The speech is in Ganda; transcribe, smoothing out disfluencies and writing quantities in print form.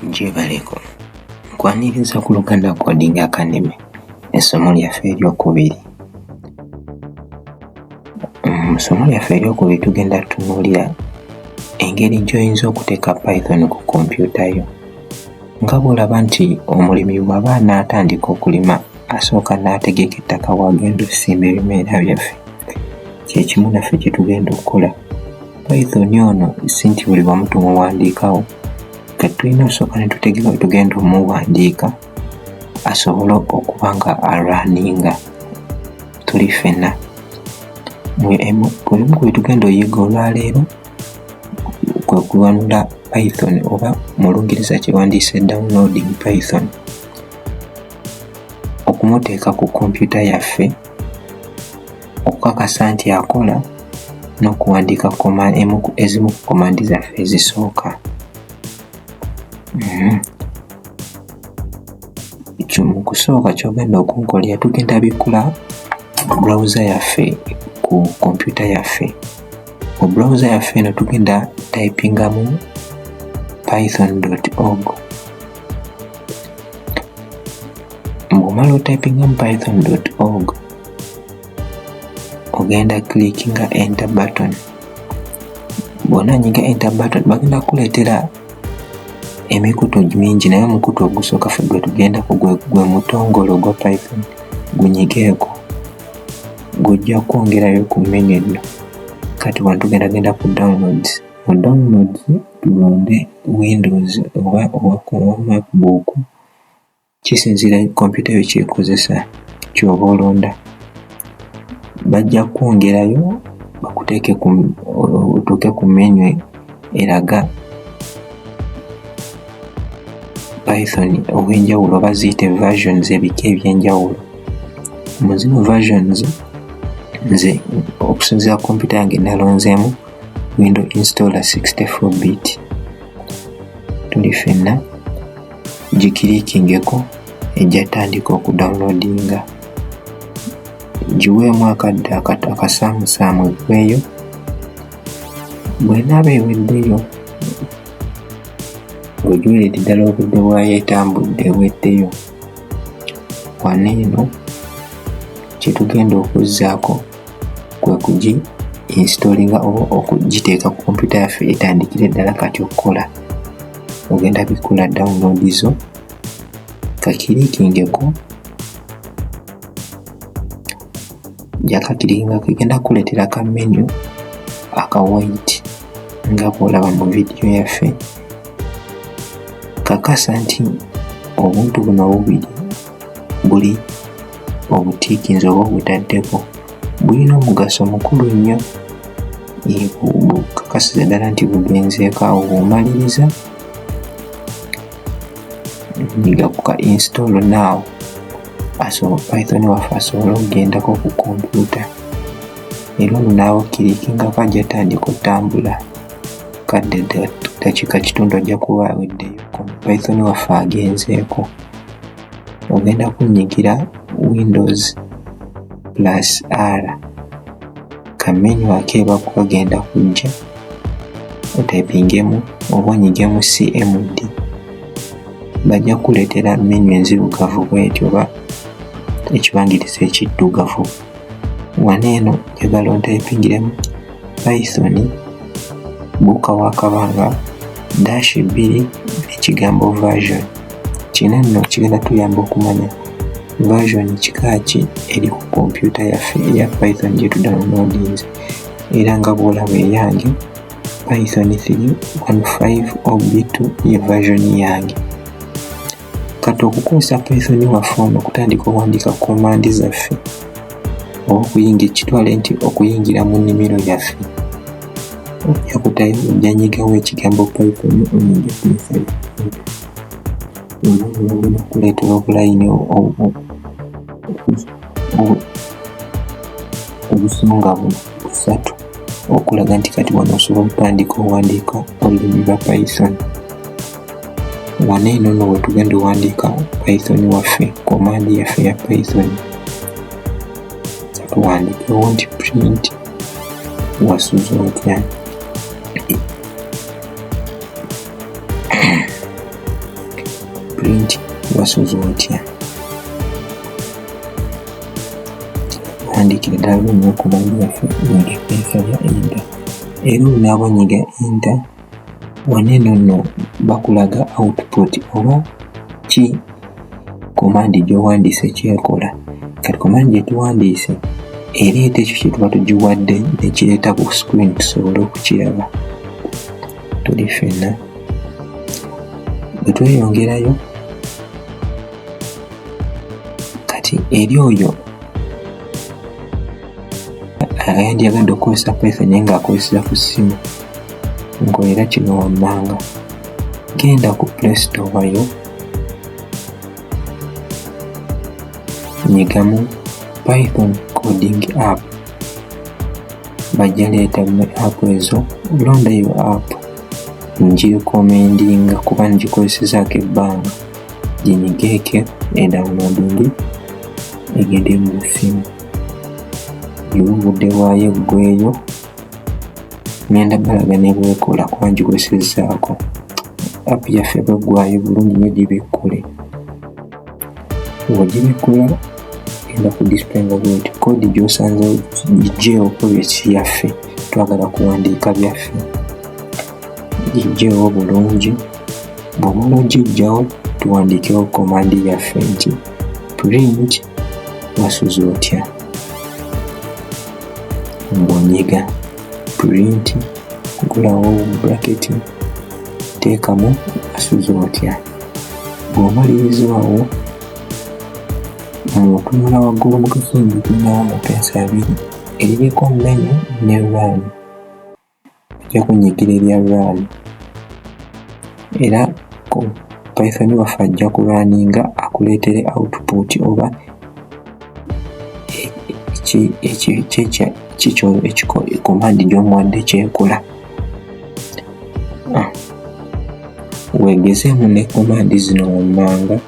Gyebaleko nkwaniriza ku Luganda Coding Academy essomo lyaffe eryokubiri. Mu ssomo lyaffe eryokubiri tugenda tutunuulira engeri gy'oyinza okuteeka Python ku kompyuta yo. Nga bw'olaba nti omulimi bw'aba n'atandika okulima asooka n'ategeka ettaka w'agenda okusimba ebimera byaffe, kye kimu naffe kye tugenda okukola. Python ono si nti buli wamu tumuwandiikawo, kati tulina osooka ne tutegeka bwe tugenda omuwandiika asobole okuba nga alwaninga tuli ffenna. Bulimu bwe tugenda oyiga olwaleero kwe kuwanula Python oba mu Lungereza kyewandiise downloading Python, okumuteeka ku kompyuta yaffe, okukakasa nti akola, n'okuwandiika ezimu ku komandi zaffe ezisooka. Mu kusooka ky'ogenda okunkolera tugenda bikkula browser yaffe ku kompyuta yaffe. Mu browser yaffe eno tugenda typingamu python.org. Bw'omala otypingamu python.org ogenda clickinga enter button. Bw'onaanyiga enter button bagenda kuleetera emikutu mingi, naye omukutu ogusooka ffe gwe tugendako gwe mutongole ogwa Python. Gunyigeeko, gujja kwongerayo ku menu eno. Kati wano tugenda ku downloads. Mu downloads tulonde Windows oba MacBook, kisinziira kompyuta yo kyekozesa ky'oba olonda. Bajja kwongerayo bakuteeke otuuke ku menu eraga Python obw'enjawulo oba ziyite versions, ebika eby'enjawulo. Mu zino versions nze okusinziira ku kompyuta yange nalonzeemu Windows Installer 64-bit. Tuli ffenna gikirikingeko ejja tandika okudownloadinga. Giweemu akadde akasaamusaamu eggweeyo. Bw'enaaba eweddeyo ng'ogiwulidde ddala obudde bwayo etambudde eweddeyo, wano eno kye tugenda okuzzaako kwe kugi-installinga oba okugiteeka ku kompyuta yaffe etandikire ddala kati okukola. Ogenda bikkula download zo, kakirikingeko, jakakirikinga kagenda kuleetera ka menu aka white nga bw'olaba mu vidiyo yaffe. Kakasa nti obuntu buno bubiri buli obutiikinze oba obutaddeko bulina omugaso mukulu nnyo. Kakasiza ddala nti bugenzeeko awo. Bw'omaliriza nyiga ku ka install now, Python waffe asobole okugendako ku kompyuta. Era ono naawe okkirikingako ajja tandika otambula. Kadde dakiika kitundu ojja kuba aweddeyo, Python waffe agenzeeko. Ogenda kunyigira Windows +R, kamenu akeeba kagenda kujja otypingemu oba onyigemu CMD. Bajja kuleetera menu enzirugavu bw'etyo oba ekibangirizi ekiddugavu. Wano eno njagala ontypingiremu Python buuka wakabanga -2 ekigambo version. Kino nno kigenda tuyamba okumanya version kika ki eri ku kompyuta yaffe eya Python gye tudownloadinze. Era nga bw'olaba eyange Python 3.15 OB2 ye version yange. Kati okukozesa Python waffe ono okutandika okuwandiika komandi zaffe oba kitwale nti okuyingira mu nnimiro yaffe, ojja kutayo ojja nyigawo ekigambo Python onyiga P5. Olina kuleetera obulayini obusonga busatu okulaga nti kati wano osobola okutandika owandiika olulimi lwa Python. Wano eno nno we tugenda owandiika Python waffe, komandi yaffe ya Python. Tuwandiikewo nti print wasuza otya. print wasuza otya. Wandikira ddala nnyo command yaffe nyiga eppeesa lya enter. Era olinaabonyiga enter waneeno nno bakulaga output oba ki command gy'owandiise kyekola. Kati command gye tuwandiise ereeta ekyo kye tuba tugiwadde nekireeta ku screen tusobole okukiraba tuli ffenna. Bwe tweyongerayo kati eri oyo yandiyagadde okukozesa Python naye ng'akozesa ku ssimu ng'olera kino wammanga, genda ku Play Store wayo nyigamu Python coding app. Bajja leeta mu app ezo, londa yo app ngirekomendinga kuba ngikozesezaako ebbanga ginyigeeke edownloadingi egende mu ssimu. Obudde bwayo buggweeyo ngenda balaga ne bwekola kuba ngikozesezaako. App yaffe bweggwayo bulungi nnyo gibikkule. Bw'ogibikkula genda ku display nga bw'eti kodi gy'osanze gigyeewo project yaffe twagala kuwandiika byaffe gigyeewo bulungi. Bw'omala ogiggyawo tuwandiikewo command yaffe nti print wasuza otya. Ng'onyiga print gulawo bracket teekamu wasuza otya. Bw'omalirizawo otunula waggulu mu kasimbi tulinawo amapeesa abiri eririko menu ne run. Ojja kunyigira erya run era Python waffe ajja kuraninga akuleetere output oba command gy'omuwadde kyekola. Weegezeemu ne command zino wammanga